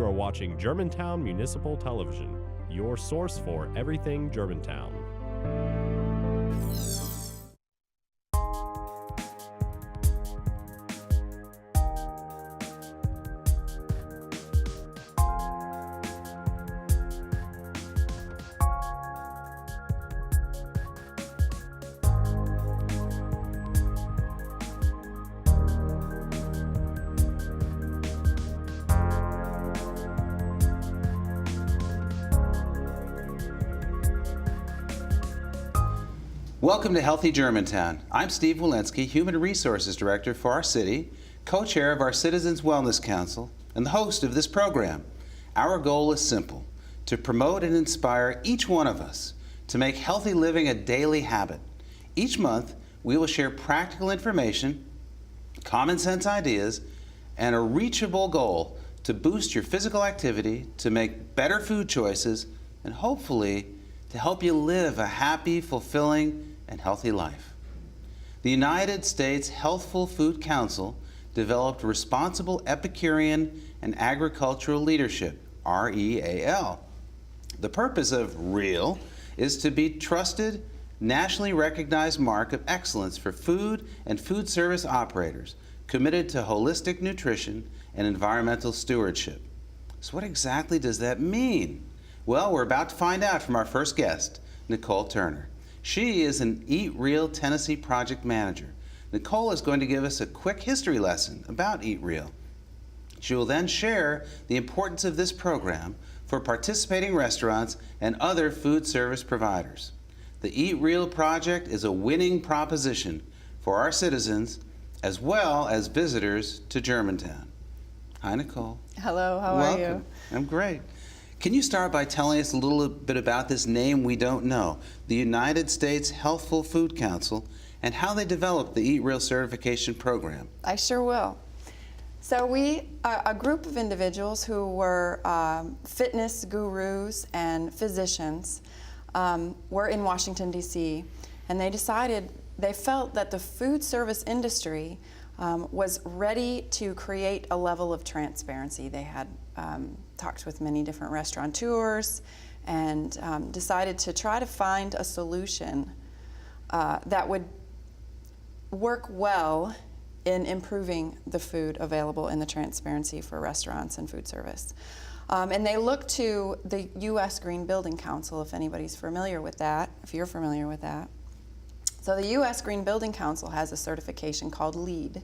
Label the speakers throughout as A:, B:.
A: You are watching Germantown Municipal Television, your source for everything Germantown.
B: Welcome to Healthy Germantown. I'm Steve Wilensky, Human Resources Director for our city, co-chair of our Citizens Wellness Council, and the host of this program. Our goal is simple: to promote and inspire each one of us to make healthy living a daily habit. Each month, we will share practical information, common sense ideas, and a reachable goal to boost your physical activity, to make better food choices, and hopefully to help you live a happy, fulfilling, and healthy life. The United States Healthful Food Council developed Responsible Epicurean and Agricultural Leadership, REAL. The purpose of REAL is to be trusted, nationally recognized mark of excellence for food and food service operators committed to holistic nutrition and environmental stewardship. So what exactly does that mean? Well, we're about to find out from our first guest, Nicole Turner. She is an Eat Real Tennessee project manager. Nicole is going to give us a quick history lesson about Eat Real. She will then share the importance of this program for participating restaurants and other food service providers. The Eat Real project is a winning proposition for our citizens as well as visitors to Germantown. Hi, Nicole.
C: Hello, how are you?
B: I'm great. Can you start by telling us a little bit about this name we don't know, the United States Healthful Food Council, and how they developed the Eat Real certification program?
C: I sure will. So we, a group of individuals who were fitness gurus and physicians, were in Washington, D.C., and they felt that the food service industry was ready to create a level of transparency. They had talked with many different restaurateurs and decided to try to find a solution that would work well in improving the food available and the transparency for restaurants and food service. And they looked to the U.S. Green Building Council, if anybody's familiar with that, if you're familiar with that. So the U.S. Green Building Council has a certification called LEED.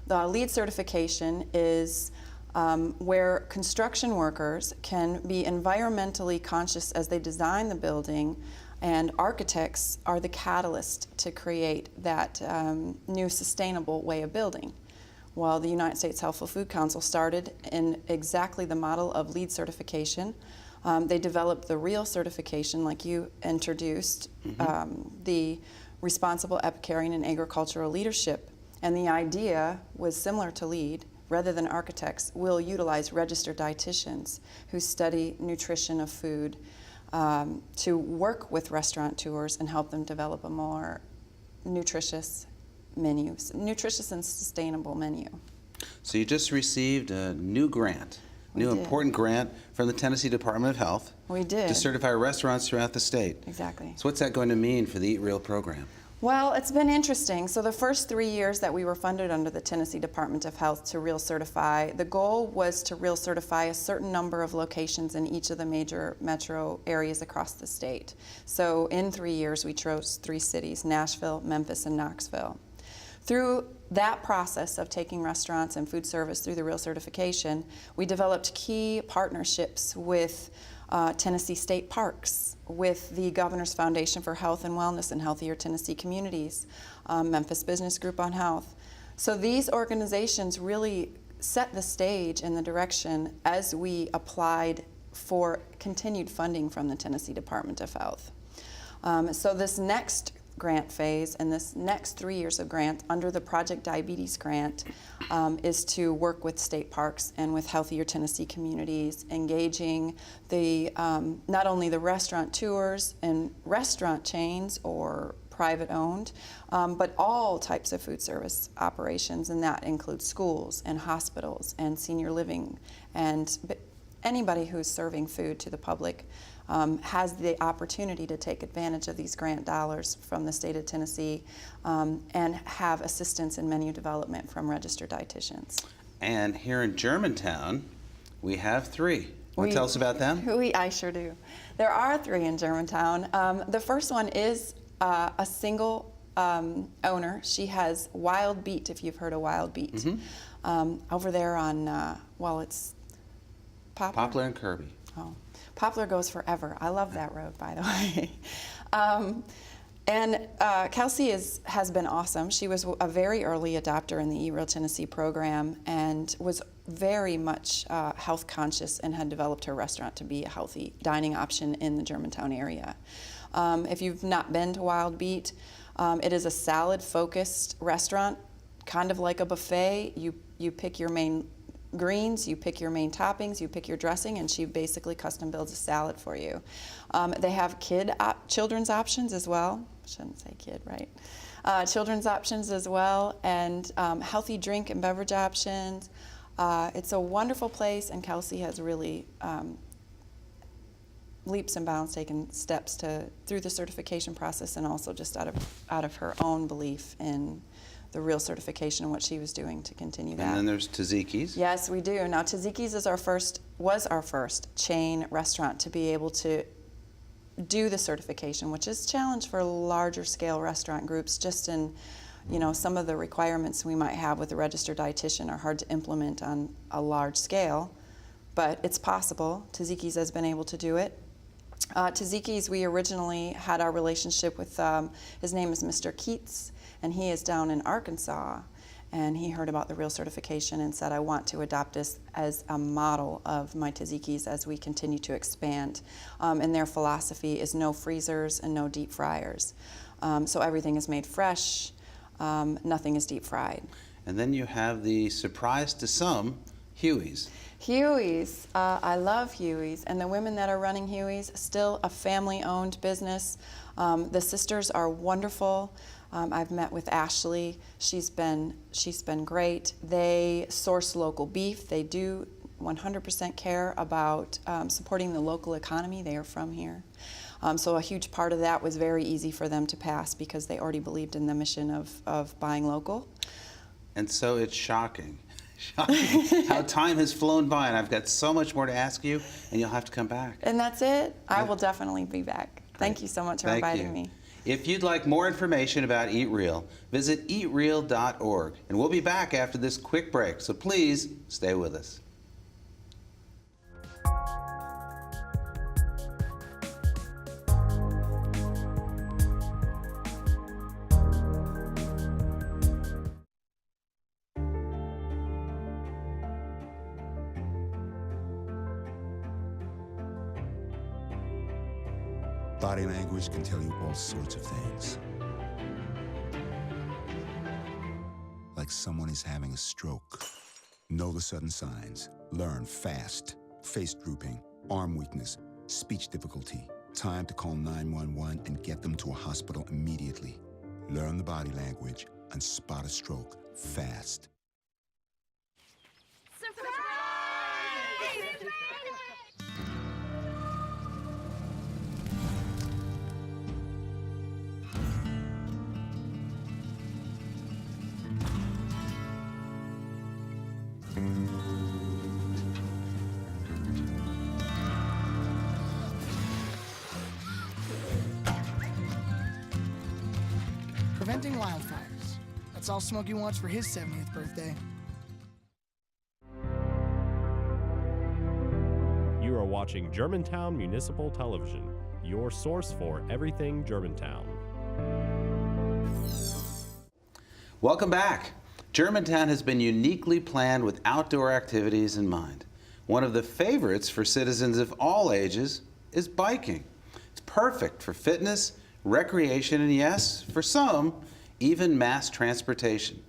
C: The LEED certification is where construction workers can be environmentally conscious as they design the building, and architects are the catalyst to create that new sustainable way of building. Well, the United States Healthful Food Council started in exactly the model of LEED certification. They developed the REAL certification, like you introduced, the Responsible Epicurean and Agricultural Leadership. And the idea was similar to LEED. Rather than architects, we'll utilize registered dietitians who study nutrition of food to work with restaurateurs and help them develop a more nutritious menu, nutritious and sustainable menu.
B: So you just received a new grant, important grant from the Tennessee Department of Health.
C: We did.
B: To certify restaurants throughout the state. Exactly. So what's that going to mean for the Eat Real program?
C: Well, it's been interesting. So the first 3 years that we were funded under the Tennessee Department of Health to Real Certify, the goal was to Real Certify a certain number of locations in each of the major metro areas across the state. So in 3 years, we chose 3 cities: Nashville, Memphis, and Knoxville. Through that process of taking restaurants and food service through the Real Certification, we developed key partnerships with Tennessee State Parks, with the Governor's Foundation for Health and Wellness and Healthier Tennessee Communities, Memphis Business Group on Health. So these organizations really set the stage and the direction as we applied for continued funding from the Tennessee Department of Health. So this next grant phase and this next 3 years of grant under the Project Diabetes grant is to work with state parks and with Healthier Tennessee Communities, engaging the not only the restaurateurs and restaurant chains or private owned, but all types of food service operations, and that includes schools and hospitals and senior living and anybody who's serving food to the public has the opportunity to take advantage of these grant dollars from the state of Tennessee and have assistance in menu development from registered dietitians.
B: And here in Germantown, we have 3. Want to tell us about them?
C: I sure do. There are 3 in Germantown. The first one is a single owner. She has Wild Beet, if you've heard of Wild Beet. Over there on, it's
B: Poplar and Kirby.
C: Oh, Poplar goes forever. I love that road, by the way. And Kelsey has been awesome. She was a very early adopter in the Eat Real Tennessee program and was very much health conscious and had developed her restaurant to be a healthy dining option in the Germantown area. If you've not been to Wild Beet, it is a salad-focused restaurant, kind of like a buffet. You pick your main greens, you pick your main toppings, you pick your dressing, and she basically custom builds a salad for you. They have children's options as well. I shouldn't say kid, right? Children's options as well, and healthy drink and beverage options. It's a wonderful place, and Kelsey has really leaps and bounds taken steps through the certification process, and also just out of her own belief in the real certification and what she was doing to continue that.
B: And then there's Tzatziki's.
C: Yes, we do. Now Tzatziki's was our first chain restaurant to be able to do the certification, which is a challenge for larger scale restaurant groups. Just in, some of the requirements we might have with a registered dietitian are hard to implement on a large scale, but it's possible. Tzatziki's has been able to do it. Tzatziki's, we originally had our relationship with, his name is Mr. Keats, and he is down in Arkansas, and he heard about the real certification and said, I want to adopt this as a model of my Tzatziki's as we continue to expand. And their philosophy is no freezers and no deep fryers. So everything is made fresh, nothing is deep fried.
B: And then you have the surprise to some, Huey's.
C: Huey's, I love Huey's, and the women that are running Huey's, still a family-owned business. The sisters are wonderful. I've met with Ashley. She's been great. They source local beef. They do 100% care about supporting the local economy. They are from here. So a huge part of that was very easy for them to pass because they already believed in the mission of buying local.
B: And so it's shocking how time has flown by, and I've got so much more to ask you, and you'll have to come back.
C: And that's it. I will definitely be back. Thank you so much for inviting me.
B: If you'd like more information about Eat Real, visit eatreal.org, and we'll be back after this quick break, so please stay with us.
D: Body language can tell you all sorts of things. Like someone is having a stroke. Know the sudden signs. Learn fast. Face drooping, arm weakness, speech difficulty. Time to call 911 and get them to a hospital immediately. Learn the body language and spot a stroke fast.
E: Preventing wildfires. That's all Smokey wants for his 70th birthday.
A: You are watching Germantown Municipal Television, your source for everything Germantown.
B: Welcome back. Germantown has been uniquely planned with outdoor activities in mind. One of the favorites for citizens of all ages is biking. It's perfect for fitness, recreation, and yes, for some, even mass transportation.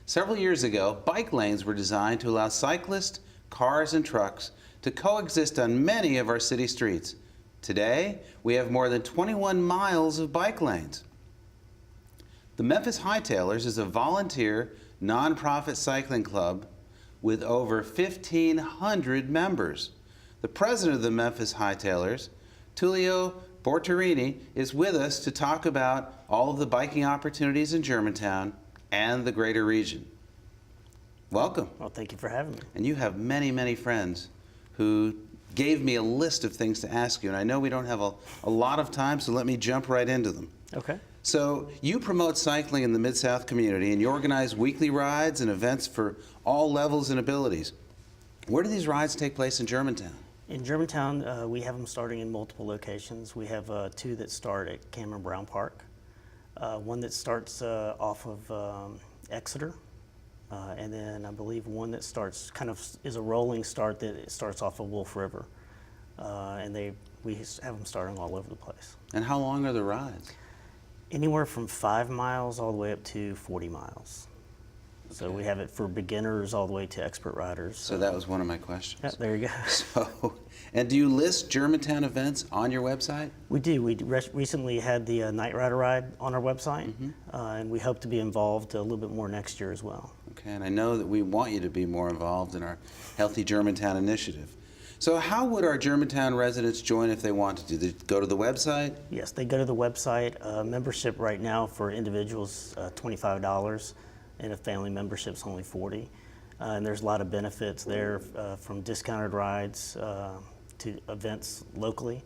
B: Several years ago, bike lanes were designed to allow cyclists, cars, and trucks to coexist on many of our city streets. Today, we have more than 21 miles of bike lanes. The Memphis Hightailers is a volunteer, nonprofit cycling club with over 1,500 members. The president of the Memphis Hightailers, Tulio Bertorini, is with us to talk about all of the biking opportunities in Germantown and the greater region. Welcome.
F: Well, thank you for having me.
B: And you have many, many friends who gave me a list of things to ask you, and I know we don't have a lot of time, so let me jump right into them.
F: Okay.
B: So you promote cycling in the Mid-South community, and you organize weekly rides and events for all levels and abilities. Where do these rides take place in Germantown?
F: In Germantown, we have them starting in multiple locations. We have two that start at Cameron Brown Park, one that starts off of Exeter, and then I believe one that starts is a rolling start that starts off of Wolf River, and we have them starting all over the place.
B: And how long are the rides?
F: Anywhere from 5 miles all the way up to 40 miles. So we have it for beginners all the way to expert riders.
B: So that was one of my questions.
F: Yeah, there you go.
B: So, and do you list Germantown events on your website?
F: We do. We recently had the Night Rider Ride on our website, and we hope to be involved a little bit more next year as well.
B: Okay, and I know that we want you to be more involved in our Healthy Germantown initiative. So how would our Germantown residents join if they wanted to? They go to the website?
F: Yes, they go to the website. Membership right now for individuals, $25, and a family membership's only $40. And there's a lot of benefits there, from discounted rides to events locally,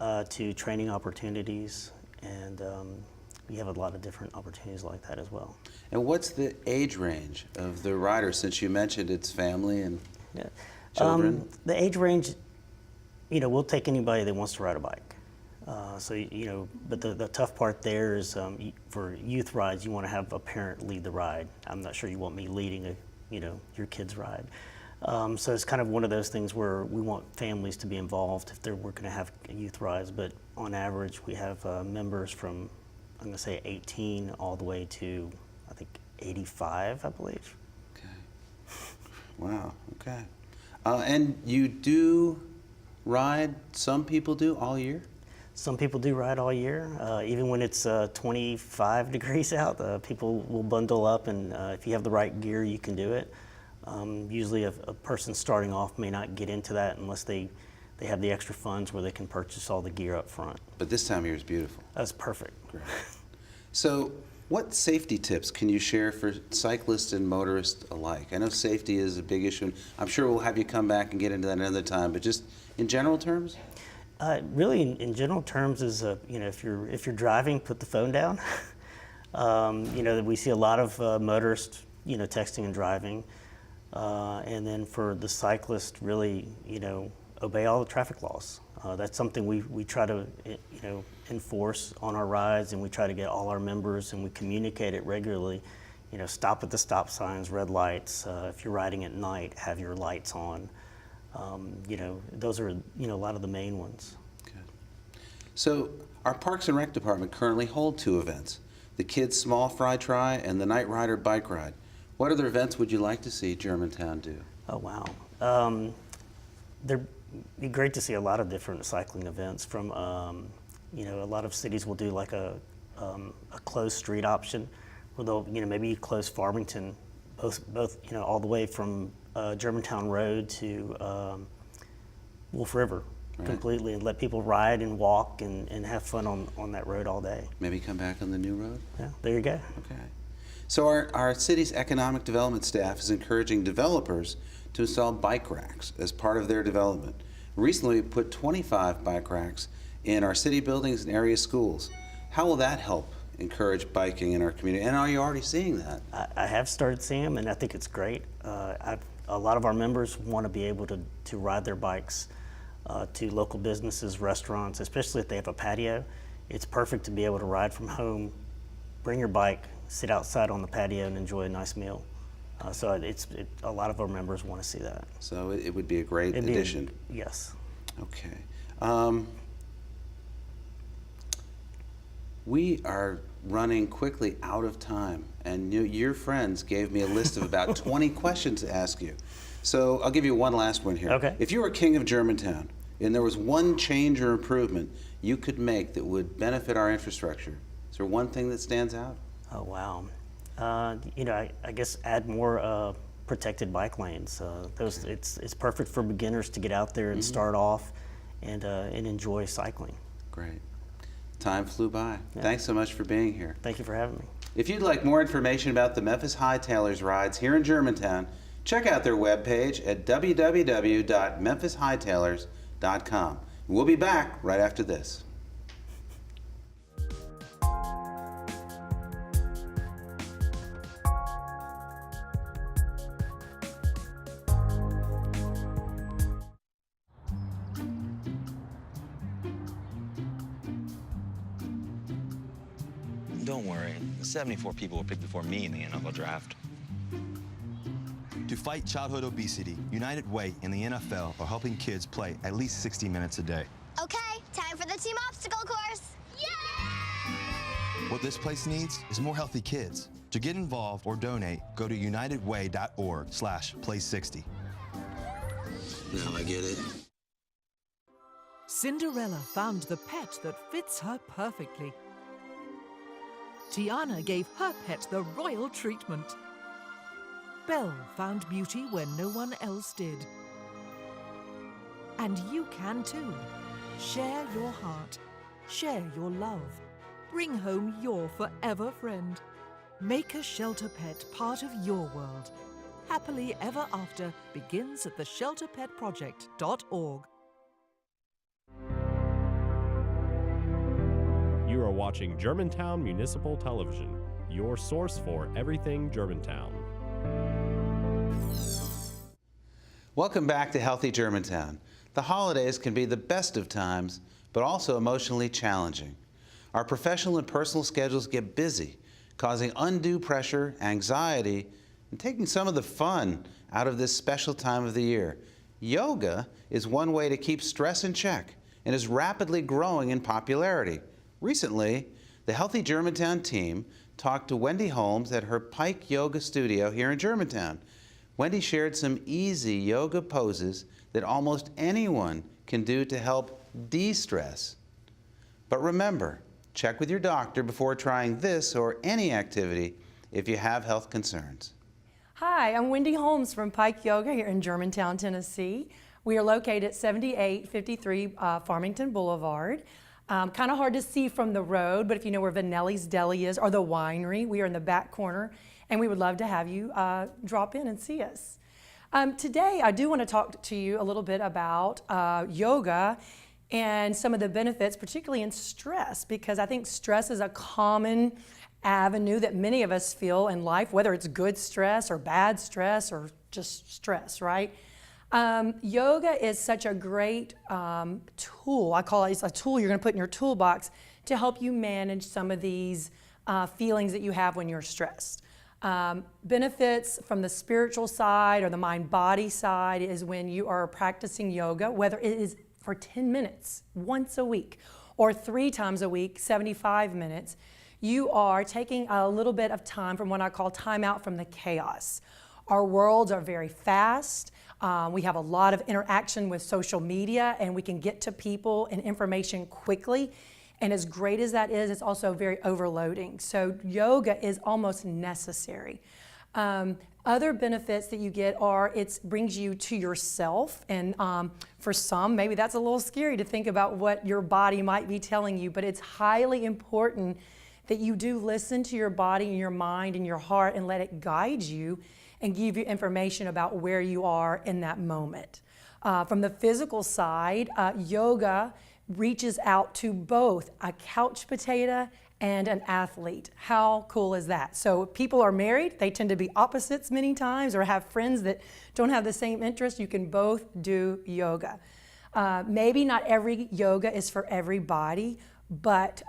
F: to training opportunities, and we have a lot of different opportunities like that as well.
B: And what's the age range of the riders, since you mentioned it's family and
F: Yeah.
B: children?
F: The age range, we'll take anybody that wants to ride a bike. But the tough part there is for youth rides, you want to have a parent lead the ride. I'm not sure you want me leading your kid's ride. So it's kind of one of those things where we want families to be involved if we're going to have youth rides. But on average, we have members from, I'm going to say 18 all the way to, I think, 85, I believe.
B: Okay. Wow, okay. And you do ride, some people do, all year?
F: Some people do ride all year. Even when it's 25 degrees out, people will bundle up, and if you have the right gear, you can do it. Usually a person starting off may not get into that unless they have the extra funds where they can purchase all the gear up front.
B: But this time of year is beautiful.
F: That's perfect.
B: Great. So what safety tips can you share for cyclists and motorists alike? I know safety is a big issue. I'm sure we'll have you come back and get into that another time, but just in general terms?
F: Really, in general terms, is if you're driving, put the phone down. We see a lot of motorists, texting and driving, and then for the cyclist, really, obey all the traffic laws. That's something we try to, enforce on our rides, and we try to get all our members, and we communicate it regularly. Stop at the stop signs, red lights. If you're riding at night, have your lights on. Those are, a lot of the main ones.
B: Good. So our Parks and Rec department currently hold 2 events, the Kids Small Fry Try and the Night Rider Bike Ride. What other events would you like to see Germantown do?
F: Oh, wow. It'd be great to see a lot of different cycling events from, a lot of cities will do like a closed street option where they'll, maybe close Farmington, both, all the way from Germantown Road to Wolf River, right, completely, and let people ride and walk and have fun on that road all day.
B: Maybe come back on the new road?
F: Yeah, there you go.
B: Okay. So our city's economic development staff is encouraging developers to install bike racks as part of their development. Recently, we put 25 bike racks in our city buildings and area schools. How will that help encourage biking in our community? And are you already seeing that?
F: I have started seeing them, and I think it's great. A lot of our members want to be able to ride their bikes to local businesses, restaurants, especially if they have a patio. It's perfect to be able to ride from home, bring your bike, sit outside on the patio and enjoy a nice meal. So a lot of our members want to see that.
B: So it would be a great addition.
F: Yes.
B: Okay. We are running quickly out of time, and your friends gave me a list of about 20 questions to ask you. So I'll give you one last one here.
F: Okay.
B: If you were king of Germantown, and there was one change or improvement you could make that would benefit our infrastructure, is there one thing that stands out?
F: Oh, wow. I guess add more protected bike lanes. It's perfect for beginners to get out there and start off and enjoy cycling.
B: Great. Time flew by.
F: Yeah.
B: Thanks so much for being here.
F: Thank you for having me.
B: If you'd like more information about the Memphis Hightailers rides here in Germantown, check out their webpage at www.memphishightailers.com. We'll be back right after this.
G: Don't worry, 74 people were picked before me in the NFL draft.
H: To fight childhood obesity, United Way and the NFL are helping kids play at least 60 minutes a day.
I: Okay, time for the team obstacle course. Yay!
H: What this place needs is more healthy kids. To get involved or donate, go to unitedway.org/play60.
B: Now I get it.
J: Cinderella found the pet that fits her perfectly. Tiana gave her pet the royal treatment. Belle found beauty where no one else did. And you can too. Share your heart. Share your love. Bring home your forever friend. Make a shelter pet part of your world. Happily Ever After begins at theshelterpetproject.org.
A: You are watching Germantown Municipal Television, your source for everything Germantown.
B: Welcome back to Healthy Germantown. The holidays can be the best of times, but also emotionally challenging. Our professional and personal schedules get busy, causing undue pressure, anxiety, and taking some of the fun out of this special time of the year. Yoga is one way to keep stress in check and is rapidly growing in popularity. Recently, the Healthy Germantown team talked to Wendy Holmes at her Pike Yoga studio here in Germantown. Wendy shared some easy yoga poses that almost anyone can do to help de-stress. But remember, check with your doctor before trying this or any activity if you have health concerns.
K: Hi, I'm Wendy Holmes from Pike Yoga here in Germantown, Tennessee. We are located at 7853 Farmington Boulevard. Kind of hard to see from the road, but if you know where Vanelli's Deli is, or the winery, we are in the back corner, and we would love to have you drop in and see us. Today, I do want to talk to you a little bit about yoga and some of the benefits, particularly in stress, because I think stress is a common avenue that many of us feel in life, whether it's good stress or bad stress or just stress, right? Yoga is such a great tool. I call it a tool you're going to put in your toolbox to help you manage some of these feelings that you have when you're stressed. Benefits from the spiritual side or the mind-body side is when you are practicing yoga, whether it is for 10 minutes once a week or 3 times a week, 75 minutes, you are taking a little bit of time from what I call time out from the chaos. Our worlds are very fast. We have a lot of interaction with social media, and we can get to people and information quickly. And as great as that is, it's also very overloading. So yoga is almost necessary. Other benefits that you get are it brings you to yourself. And for some, maybe that's a little scary to think about what your body might be telling you, but it's highly important that you do listen to your body and your mind and your heart and let it guide you and give you information about where you are in that moment. From the physical side, yoga reaches out to both a couch potato and an athlete. How cool is that? So if people are married, they tend to be opposites many times, or have friends that don't have the same interest. You can both do yoga. Maybe not every yoga is for everybody, but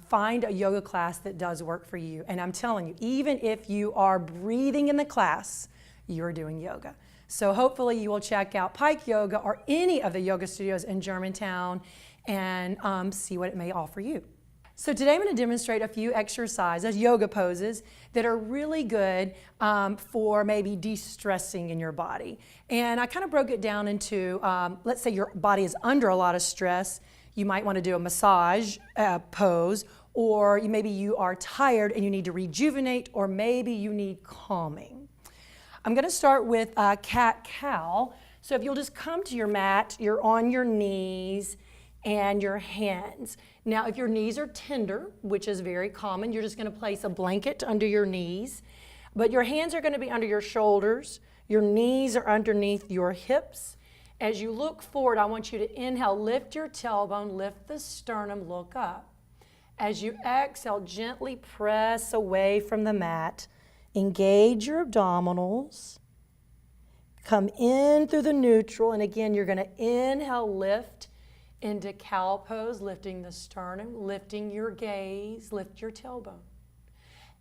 K: find a yoga class that does work for you. And I'm telling you, even if you are breathing in the class, you're doing yoga. So hopefully you will check out Pike Yoga or any of the yoga studios in Germantown and see what it may offer you. So today I'm going to demonstrate a few exercises, yoga poses, that are really good for maybe de-stressing in your body. And I kind of broke it down into, let's say your body is under a lot of stress. You might want to do a massage pose, or maybe you are tired and you need to rejuvenate, or maybe you need calming. I'm going to start with cat-cow. So if you'll just come to your mat, you're on your knees and your hands. Now, if your knees are tender, which is very common, you're just going to place a blanket under your knees. But your hands are going to be under your shoulders. Your knees are underneath your hips. As you look forward, I want you to inhale, lift your tailbone, lift the sternum, look up. As you exhale, gently press away from the mat. Engage your abdominals. Come in through the neutral, and again, you're going to inhale, lift into cow pose, lifting the sternum, lifting your gaze, lift your tailbone.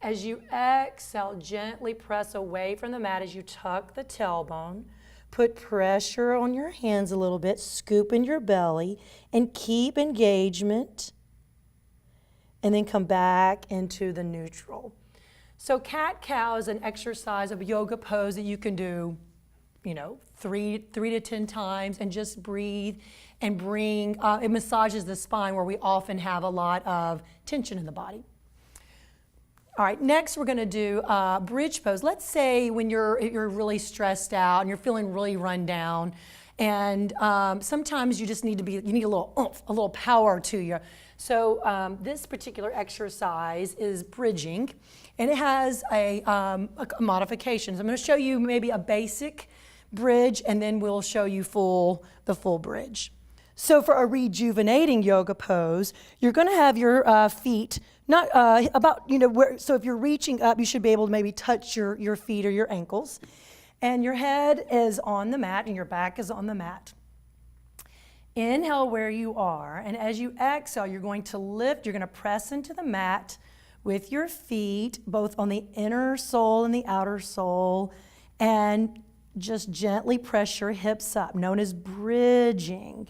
K: As you exhale, gently press away from the mat as you tuck the tailbone. Put pressure on your hands a little bit, scoop in your belly, and keep engagement. And then come back into the neutral. So cat-cow is an exercise of a yoga pose that you can do, 3 to 10 times, and just breathe and bring, it massages the spine where we often have a lot of tension in the body. All right, next we're going to do bridge pose. Let's say when you're really stressed out and you're feeling really run down, and sometimes you just need a little oomph, a little power to you. So this particular exercise is bridging, and it has a modifications. I'm going to show you maybe a basic bridge, and then we'll show you the full bridge. So for a rejuvenating yoga pose, you're going to have your feet not so if you're reaching up, you should be able to maybe touch your feet or your ankles. And your head is on the mat and your back is on the mat. Inhale where you are, and as you exhale, you're going to lift, you're going to press into the mat with your feet, both on the inner sole and the outer sole, and just gently press your hips up, known as bridging.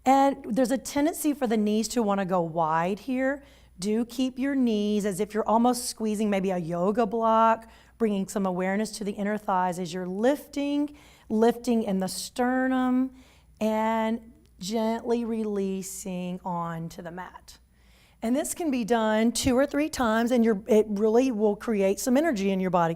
K: And there's a tendency for the knees to want to go wide here. Do keep your knees as if you're almost squeezing maybe a yoga block, bringing some awareness to the inner thighs as you're lifting in the sternum, and gently releasing onto the mat. And this can be done 2 or 3 times, and it really will create some energy in your body.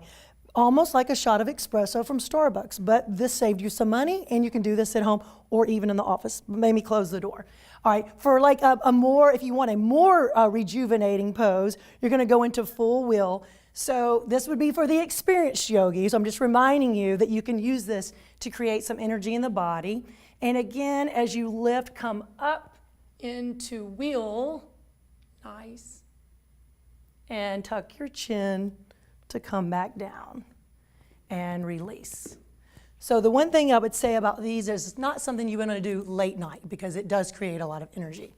K: Almost like a shot of espresso from Starbucks, but this saved you some money, and you can do this at home or even in the office. Maybe close the door. All right, for like if you want a more rejuvenating pose, you're going to go into full wheel. So this would be for the experienced yogis. I'm just reminding you that you can use this to create some energy in the body. And again, as you lift, come up into wheel. Nice. And tuck your chin to come back down and release. So the one thing I would say about these is it's not something you want to do late night because it does create a lot of energy.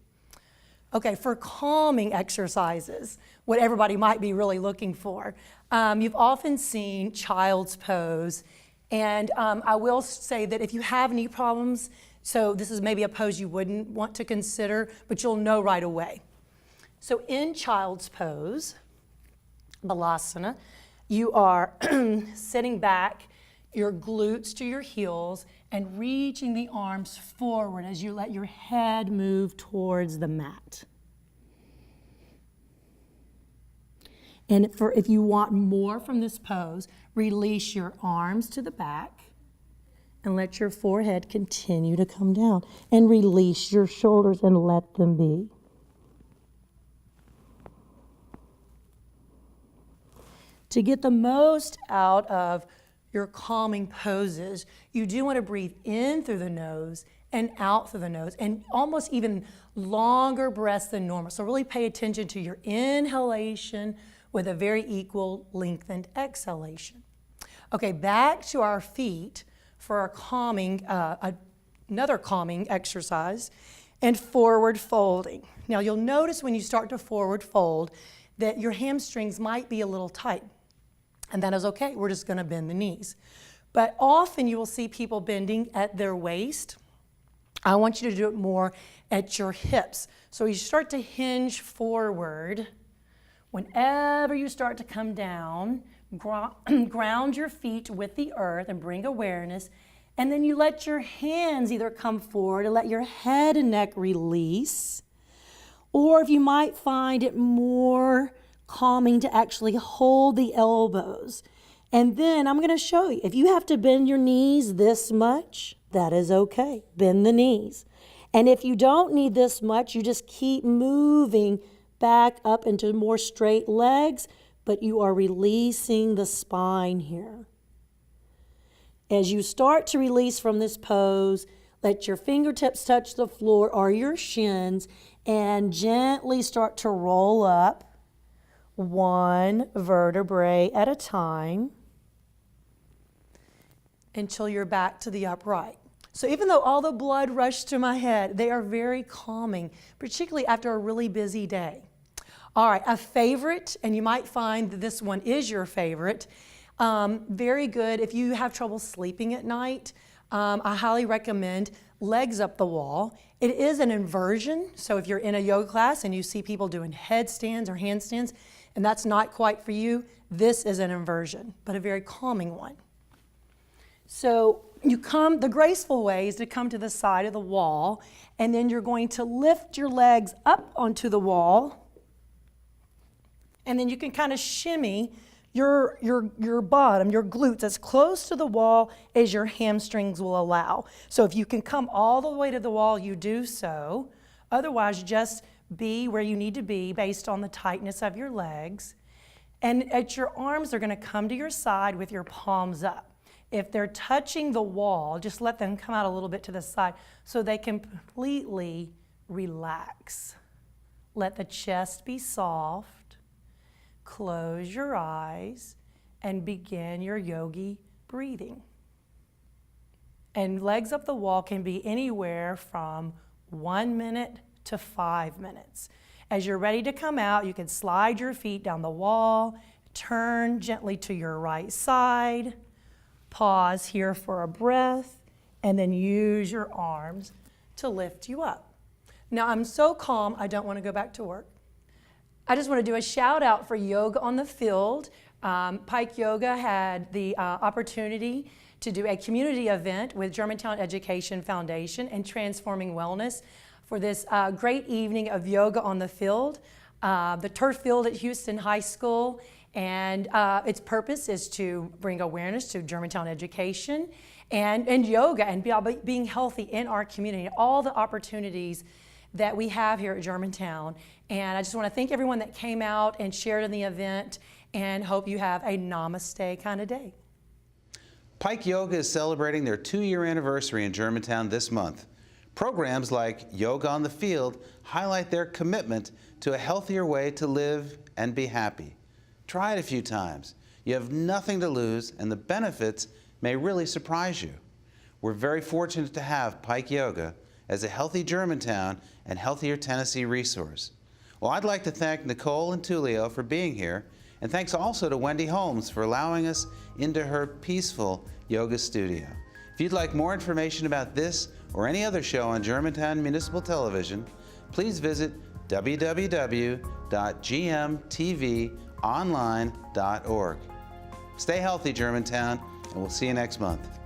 K: Okay, for calming exercises, what everybody might be really looking for, you've often seen child's pose, and I will say that if you have knee problems, so this is maybe a pose you wouldn't want to consider, but you'll know right away. So in child's pose, balasana, you are sitting back, your glutes to your heels, and reaching the arms forward as you let your head move towards the mat. And if you want more from this pose, release your arms to the back and let your forehead continue to come down. And release your shoulders and let them be. To get the most out of your calming poses, you do want to breathe in through the nose and out through the nose, and almost even longer breaths than normal. So really pay attention to your inhalation with a very equal lengthened exhalation. Okay, back to our feet for our calming, another calming exercise, and forward folding. Now you'll notice when you start to forward fold that your hamstrings might be a little tight. And that is okay, we're just gonna bend the knees. But often you will see people bending at their waist. I want you to do it more at your hips. So you start to hinge forward. Whenever you start to come down, ground your feet with the earth and bring awareness. And then you let your hands either come forward and let your head and neck release. Or if you might find it more calming to actually hold the elbows
L: And then I'm going to show you. If you have to bend your knees this much, that is okay. Bend the knees. And if you don't need this much, you just keep moving back up into more straight legs, but you are releasing the spine here. As you start to release from this pose, let your fingertips touch the floor or your shins and gently start to roll up one vertebrae at a time
K: until you're back to the upright. So even though all the blood rushed to my head, they are very calming, particularly after a really busy day. All right, a favorite, and you might find that this one is your favorite. Very good if you have trouble sleeping at night. I highly recommend legs up the wall. It is an inversion, so if you're in a yoga class and you see people doing headstands or handstands, and that's not quite for you, this is an inversion, but a very calming one. So the graceful way is to come to the side of the wall, and then you're going to lift your legs up onto the wall, and then you can kind of shimmy your bottom, your glutes, as close to the wall as your hamstrings will allow. So if you can come all the way to the wall, you do so. Otherwise, just be where you need to be based on the tightness of your legs. And your arms are going to come to your side with your palms up. If they're touching the wall, just let them come out a little bit to the side so they can completely relax. Let the chest be soft. Close your eyes and begin your yogi breathing. And legs up the wall can be anywhere from 1 minute to 5 minutes. As you're ready to come out, you can slide your feet down the wall, turn gently to your right side, pause here for a breath, and then use your arms to lift you up. Now, I'm so calm, I don't want to go back to work. I just want to do a shout out for Yoga on the Field. Pike Yoga had the opportunity to do a community event with Germantown Education Foundation and Transforming Wellness for this great evening of Yoga on the Field. The turf field at Houston High School, and its purpose is to bring awareness to Germantown education and yoga and being healthy in our community, all the opportunities that we have here at Germantown. And I just want to thank everyone that came out and shared in the event, and hope you have a namaste kind of day.
B: Pike Yoga is celebrating their 2-year anniversary in Germantown this month. Programs like Yoga on the Field highlight their commitment to a healthier way to live and be happy. Try it a few times. You have nothing to lose, and the benefits may really surprise you. We're very fortunate to have Pike Yoga as a Healthy Germantown and Healthier Tennessee resource. Well, I'd like to thank Nicole and Tulio for being here, and thanks also to Wendy Holmes for allowing us into her peaceful yoga studio. If you'd like more information about this or any other show on Germantown Municipal Television, please visit www.gmtvonline.org. Stay healthy, Germantown, and we'll see you next month.